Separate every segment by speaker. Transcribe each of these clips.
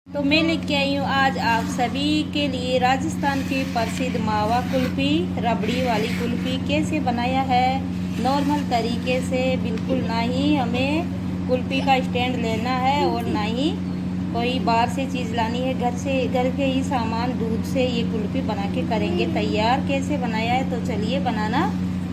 Speaker 1: तो मैं लेके आई हूँ आज आप सभी के लिए राजस्थान की प्रसिद्ध मावा कुल्फ़ी, रबड़ी वाली कुल्फ़ी कैसे बनाया है नॉर्मल तरीके से। बिल्कुल ना ही हमें कुल्फ़ी का स्टैंड लेना है और ना ही कोई बाहर से चीज़ लानी है। घर के ही सामान दूध से ये कुल्फ़ी बना के करेंगे तैयार। कैसे बनाया है तो चलिए बनाना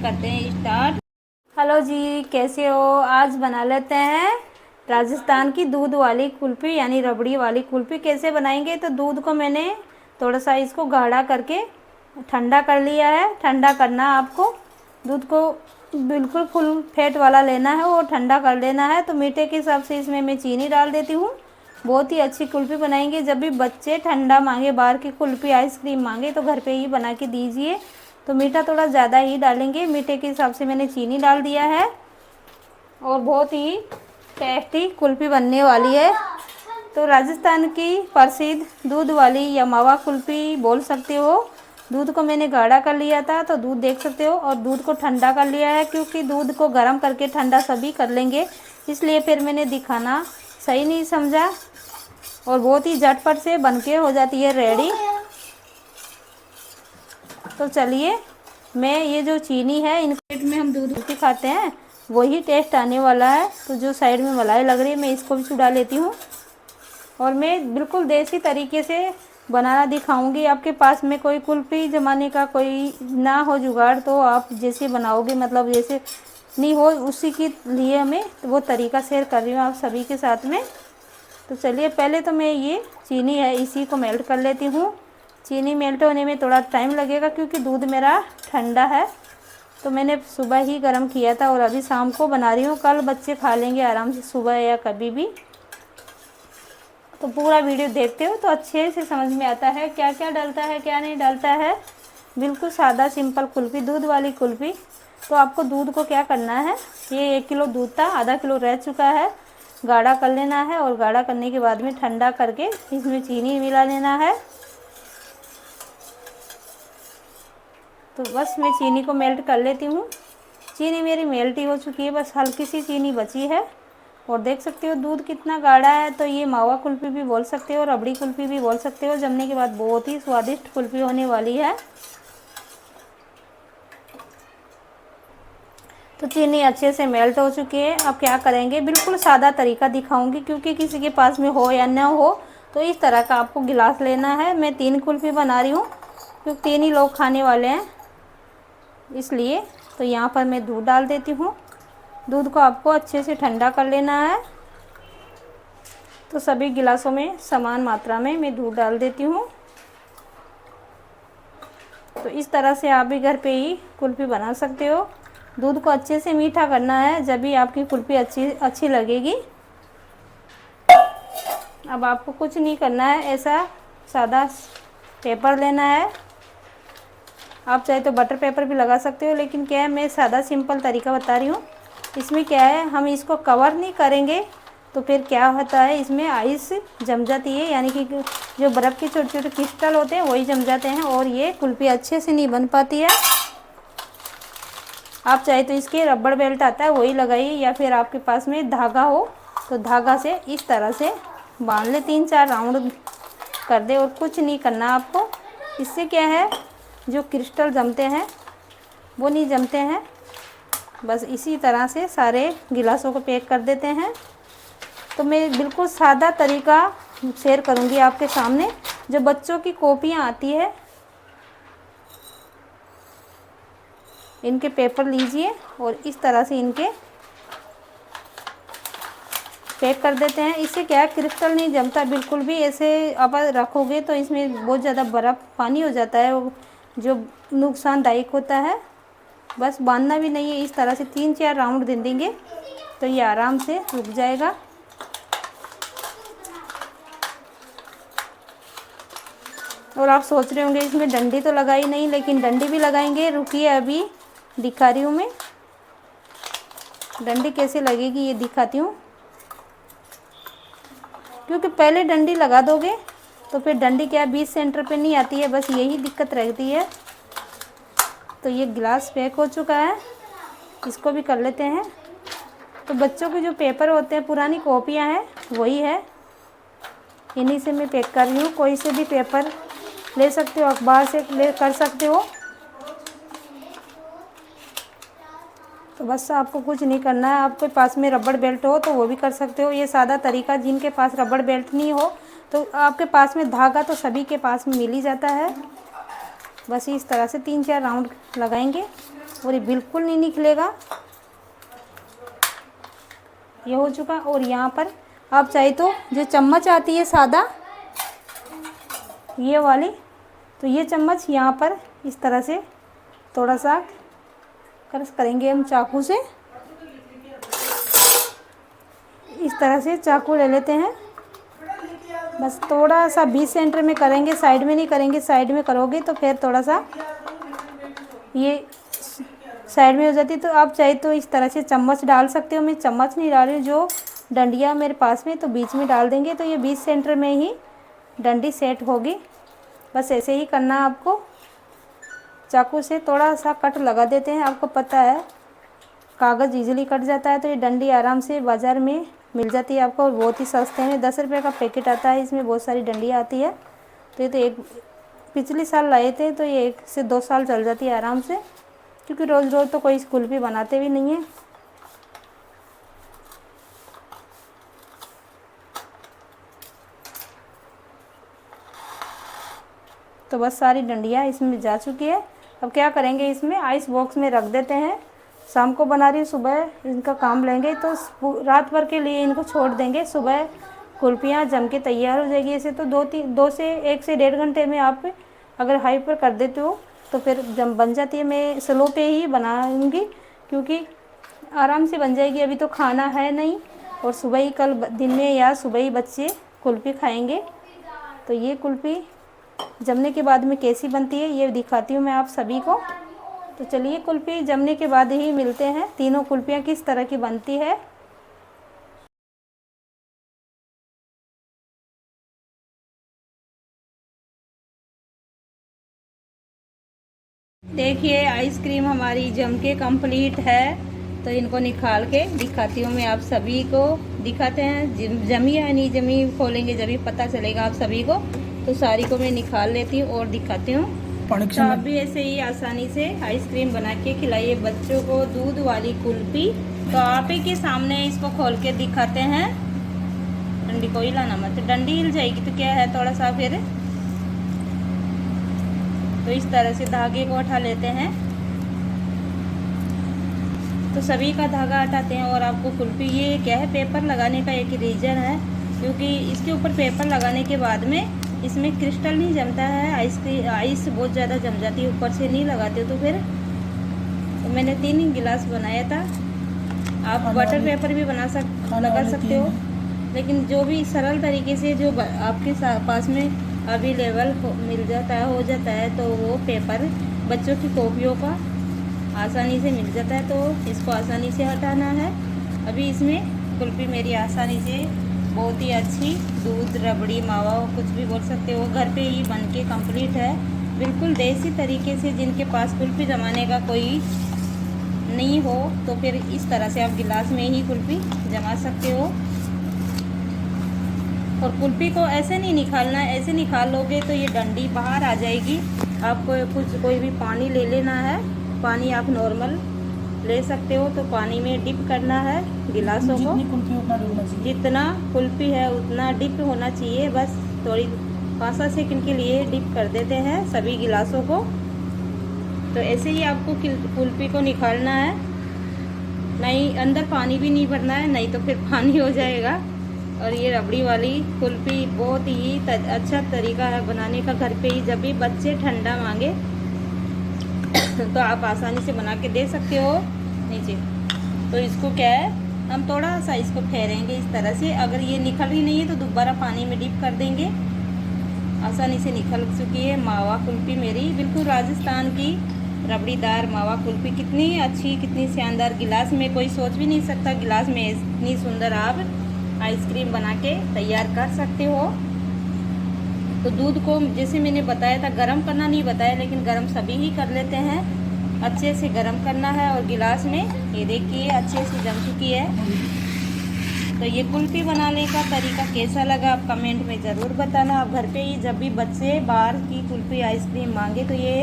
Speaker 1: करते हैं स्टार्ट। हेलो जी, कैसे हो? आज बना लेते हैं राजस्थान की दूध वाली कुल्फ़ी यानी रबड़ी वाली कुल्फ़ी। कैसे बनाएंगे? तो दूध को मैंने थोड़ा सा इसको गाढ़ा करके ठंडा कर लिया है। ठंडा करना आपको, दूध को बिल्कुल फुल फैट वाला लेना है और ठंडा कर लेना है। तो मीठे के हिसाब से इसमें मैं चीनी डाल देती हूँ। बहुत ही अच्छी कुल्फ़ी बनाएंगे। जब भी बच्चे ठंडा मांगे, बाहर की कुल्फ़ी आइसक्रीम मांगे, तो घर पे ही बना के दीजिए। तो मीठा थोड़ा ज़्यादा ही डालेंगे, मीठे के हिसाब से मैंने चीनी डाल दिया है और बहुत ही टेस्टी कुल्फ़ी बनने वाली है। तो राजस्थान की प्रसिद्ध दूध वाली या मावा कुल्फ़ी बोल सकते हो। दूध को मैंने गाढ़ा कर लिया था, तो दूध देख सकते हो, और दूध को ठंडा कर लिया है क्योंकि दूध को गर्म करके ठंडा सभी कर लेंगे, इसलिए फिर मैंने दिखाना सही नहीं समझा। और बहुत ही झटपट से बनके हो जाती है रेडी। तो चलिए, मैं ये जो चीनी है इन प्लेट में हम दूध के खाते हैं वही टेस्ट आने वाला है। तो जो साइड में मलाई लग रही है मैं इसको भी छुड़ा लेती हूँ और मैं बिल्कुल देसी तरीके से बनाना दिखाऊंगी। आपके पास में कोई कुल्फ़ी जमाने का कोई ना हो जुगाड़ तो आप जैसे बनाओगे, मतलब जैसे नहीं हो उसी के लिए हमें तो वो तरीका शेयर कर रही हूँ आप सभी के साथ में। तो चलिए, पहले तो मैं ये चीनी है इसी को मेल्ट कर लेती हूँ। चीनी मेल्ट होने में थोड़ा टाइम लगेगा क्योंकि दूध मेरा ठंडा है। तो मैंने सुबह ही गर्म किया था और अभी शाम को बना रही हूँ। कल बच्चे खा लेंगे आराम से सुबह या कभी भी। तो पूरा वीडियो देखते हो तो अच्छे से समझ में आता है क्या क्या डलता है क्या नहीं डलता है। बिल्कुल सादा सिंपल कुल्फ़ी, दूध वाली कुल्फ़ी। तो आपको दूध को क्या करना है, ये 1 किलो दूध था, आधा किलो रह चुका है, गाढ़ा कर लेना है। और गाढ़ा करने के बाद में ठंडा करके इसमें चीनी मिला लेना है। तो बस मैं चीनी को मेल्ट कर लेती हूँ। चीनी मेरी मेल्ट ही हो चुकी है, बस हल्की सी चीनी बची है। और देख सकते हो दूध कितना गाढ़ा है। तो ये मावा कुल्फ़ी भी बोल सकते हो, रबड़ी कुल्फ़ी भी बोल सकते हो। जमने के बाद बहुत ही स्वादिष्ट कुल्फ़ी होने वाली है। तो चीनी अच्छे से मेल्ट हो चुकी है। अब क्या करेंगे, बिल्कुल सादा तरीका दिखाऊंगी क्योंकि किसी के पास में हो या ना हो तो इस तरह का आपको गिलास लेना है। मैं 3 कुल्फ़ी बना रही हूँ क्योंकि 3 ही लोग खाने वाले हैं इसलिए। तो यहाँ पर मैं दूध डाल देती हूँ। दूध को आपको अच्छे से ठंडा कर लेना है। तो सभी गिलासों में समान मात्रा में मैं दूध डाल देती हूँ। तो इस तरह से आप भी घर पे ही कुल्फ़ी बना सकते हो। दूध को अच्छे से मीठा करना है, जब भी आपकी कुल्फ़ी अच्छी लगेगी। अब आपको कुछ नहीं करना है, ऐसा सादा पेपर लेना है। आप चाहे तो बटर पेपर भी लगा सकते हो, लेकिन क्या है मैं सादा सिंपल तरीका बता रही हूँ। इसमें क्या है, हम इसको कवर नहीं करेंगे तो फिर क्या होता है, इसमें आइस जम जाती है, यानी कि जो बर्फ़ के छोटे छोटे क्रिस्टल होते हैं वही जम जाते हैं और ये कुल्फ़ी अच्छे से नहीं बन पाती है। आप चाहे तो इसके रबड़ बेल्ट आता है वही लगाइए, या फिर आपके पास में धागा हो तो धागा से इस तरह से बांध ले, 3-4 राउंड कर दे और कुछ नहीं करना आपको। इससे क्या है, जो क्रिस्टल जमते हैं वो नहीं जमते हैं। बस इसी तरह से सारे गिलासों को पैक कर देते हैं। तो मैं बिल्कुल सादा तरीका शेयर करूंगी आपके सामने। जो बच्चों की कॉपियाँ आती है, इनके पेपर लीजिए और इस तरह से इनके पैक कर देते हैं। इससे क्या है, क्रिस्टल नहीं जमता बिल्कुल भी। ऐसे आप रखोगे तो इसमें बहुत ज़्यादा बर्फ़ पानी हो जाता है जो नुकसानदायक होता है। बस बांधना भी नहीं है, इस तरह से 3-4 राउंड दे देंगे तो ये आराम से रुक जाएगा। और आप सोच रहे होंगे इसमें डंडी तो लगाई नहीं, लेकिन डंडी भी लगाएंगे। रुकिए, अभी दिखा रही हूँ मैं डंडी कैसे लगेगी, ये दिखाती हूँ। क्योंकि पहले डंडी लगा दोगे तो फिर डंडी क्या बीच सेंटर पे नहीं आती है, बस यही दिक्कत रहती है। तो ये गिलास पैक हो चुका है, इसको भी कर लेते हैं। तो बच्चों के जो पेपर होते हैं, पुरानी कॉपियाँ हैं वही है।
Speaker 2: इन्हीं से मैं पैक कर रही हूँ। कोई से भी पेपर ले सकते हो, अखबार से ले कर सकते हो। तो बस आपको कुछ नहीं करना है। आपके पास में रबड़ बेल्ट हो तो वो भी कर सकते हो। ये सादा तरीका, जिनके पास रबड़ बेल्ट नहीं हो तो आपके पास में धागा तो सभी के पास में मिल ही जाता है। बस इस तरह से 3-4 राउंड लगाएंगे और ये बिल्कुल नहीं निकलेगा। ये हो चुका। और यहाँ पर आप चाहे तो जो चम्मच आती है सादा, ये वाली, तो ये चम्मच यहाँ पर इस तरह से थोड़ा सा क्रश करेंगे हम चाकू से। इस तरह से चाकू ले लेते हैं। बस थोड़ा सा बीच सेंटर में करेंगे, साइड में नहीं करेंगे। साइड में करोगे तो फिर थोड़ा सा ये साइड में हो जाती। तो आप चाहे तो इस तरह से चम्मच डाल सकते हो। मैं चम्मच नहीं डाल रही हूँ, जो डंडियाँ मेरे पास में, तो बीच में डाल देंगे तो ये बीच सेंटर में ही डंडी सेट होगी। बस ऐसे ही करना है आपको। चाकू से थोड़ा सा कट लगा देते हैं। आपको पता है कागज़ इजीली कट जाता है, तो ये डंडी आराम से बाज़ार में मिल जाती है आपको, और बहुत ही सस्ते में 10 रुपये का पैकेट आता है। इसमें बहुत सारी डंडियाँ आती है। तो ये तो एक पिछले साल लाए थे, तो ये 1 से 2 साल चल जाती है आराम से, क्योंकि रोज़ रोज़ तो कोई कुल्फ़ी बनाते भी नहीं है। तो बस सारी डंडियाँ इसमें जा चुकी है। अब क्या करेंगे, इसमें आइस बॉक्स में रख देते हैं। शाम को बना रही हूँ, सुबह इनका काम लेंगे तो रात भर के लिए इनको छोड़ देंगे। सुबह कुल्फियाँ जम के तैयार हो जाएगी। ऐसे तो 1 से 1.5 घंटे में आप अगर हाई पर कर देते हो तो फिर जब बन जाती है। मैं स्लो पे ही बनाऊँगी क्योंकि आराम से बन जाएगी। अभी तो खाना है नहीं, और सुबह ही कल दिन में या सुबह ही बच्चे कुल्फ़ी खाएँगे। तो ये कुल्फ़ी जमने के बाद में कैसी बनती है ये दिखाती हूँ मैं आप सभी को। तो चलिए कुल्फ़ी जमने के बाद ही मिलते हैं, तीनों कुल्फ़ियाँ किस तरह की बनती है।
Speaker 1: देखिए आइसक्रीम हमारी जम के कंप्लीट है। तो इनको निकाल के दिखाती हूँ मैं आप सभी को। दिखाते हैं जमी या नहीं जमी, खोलेंगे जब ही पता चलेगा आप सभी को। तो सारी को मैं निकाल लेती हूँ और दिखाती हूँ। तो आप भी ऐसे ही आसानी से आइसक्रीम बना के खिलाइए बच्चों को। दूध वाली कुल्फ़ी तो आप ही के सामने इसको खोल के दिखाते हैं। डंडी को हिलाना मत, डंडी हिल जाएगी तो क्या है, थोड़ा सा फिर तो इस तरह से धागे को हटा लेते हैं। तो सभी का धागा हटाते हैं और आपको कुल्फ़ी, ये क्या है, पेपर लगाने का एक रीज़न है, क्योंकि इसके ऊपर पेपर लगाने के बाद में इसमें क्रिस्टल नहीं जमता है। आइस बहुत ज़्यादा जम जाती है, ऊपर से नहीं लगाते हो तो फिर। तो मैंने 3 गिलास बनाया था। आप बटर पेपर भी लगा सकते हो, लेकिन जो भी सरल तरीके से जो आपके पास में अवेलेबल मिल जाता है, हो जाता है, तो वो पेपर बच्चों की कॉपियों का आसानी से मिल जाता है। तो इसको आसानी से हटाना है। अभी इसमें कुल्फ़ी मेरी आसानी से बहुत ही अच्छी दूध रबड़ी मावा कुछ भी बोल सकते हो, घर पे ही बन के कम्प्लीट है। बिल्कुल देसी तरीके से। जिनके पास कुल्फ़ी जमाने का कोई नहीं हो तो फिर इस तरह से आप गिलास में ही कुल्फ़ी जमा सकते हो। और कुल्फ़ी को ऐसे नहीं निकालना है, ऐसे निकाल लोगे तो ये डंडी बाहर आ जाएगी। आपको कोई भी पानी ले लेना है। पानी आप नॉर्मल ले सकते हो। तो पानी में डिप करना है गिलासों को। जितना कुल्फ़ी है उतना डिप होना चाहिए। बस थोड़ी 5 सेकंड के लिए डिप कर देते हैं सभी गिलासों को। तो ऐसे ही आपको कुल्फ़ी को निकालना है। नहीं अंदर पानी भी नहीं भरना है, नहीं तो फिर पानी हो जाएगा। और ये रबड़ी वाली कुल्फ़ी बहुत ही अच्छा तरीका है बनाने का घर पे ही। जब भी बच्चे ठंडा मांगे तो आप आसानी से बना के दे सकते हो। नीचे तो इसको क्या है, हम थोड़ा सा इसको फेरेंगे इस तरह से। अगर ये निकल रही नहीं है तो दोबारा पानी में डिप कर देंगे। आसानी से निकल चुकी है मावा कुल्फ़ी मेरी। बिल्कुल राजस्थान की रबड़ीदार मावा कुल्फ़ी। कितनी अच्छी, कितनी शानदार। गिलास में कोई सोच भी नहीं सकता गिलास में इतनी सुंदर आप आइसक्रीम बना के तैयार कर सकते हो। तो दूध को जैसे मैंने बताया था, गरम करना नहीं बताया, लेकिन गरम सभी ही कर लेते हैं। अच्छे से गरम करना है। और गिलास में ये देखिए अच्छे से जम चुकी है। तो ये कुल्फ़ी बनाने का तरीका कैसा लगा आप कमेंट में ज़रूर बताना। आप घर पे ही जब भी बच्चे बाहर की कुल्फ़ी आइसक्रीम मांगे तो ये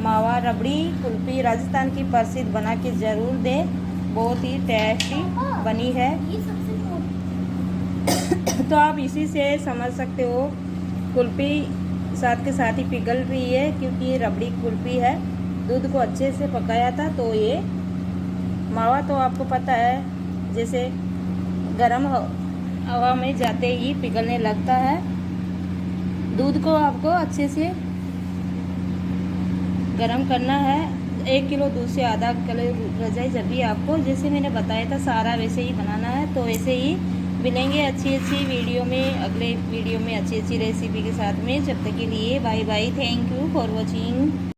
Speaker 1: मावा रबड़ी कुल्फ़ी राजस्थान की प्रसिद्ध बना के ज़रूर दें, बहुत ही टेस्टी बनी है। तो आप इसी से समझ सकते हो कुल्फ़ी साथ के साथ ही पिघल रही है, क्योंकि ये रबड़ी कुल्फ़ी है। दूध को अच्छे से पकाया था तो ये मावा तो आपको पता है जैसे गर्म हवा में जाते ही पिघलने लगता है। दूध को आपको अच्छे से गर्म करना है। 1 किलो दूध से आधा किलो रजाई जब भी आपको जैसे मैंने बताया था सारा वैसे ही बनाना है। तो वैसे ही मिलेंगे अच्छी वीडियो में, अगले वीडियो में अच्छी रेसिपी के साथ में। जब तक के लिए bye bye, thank you for watching.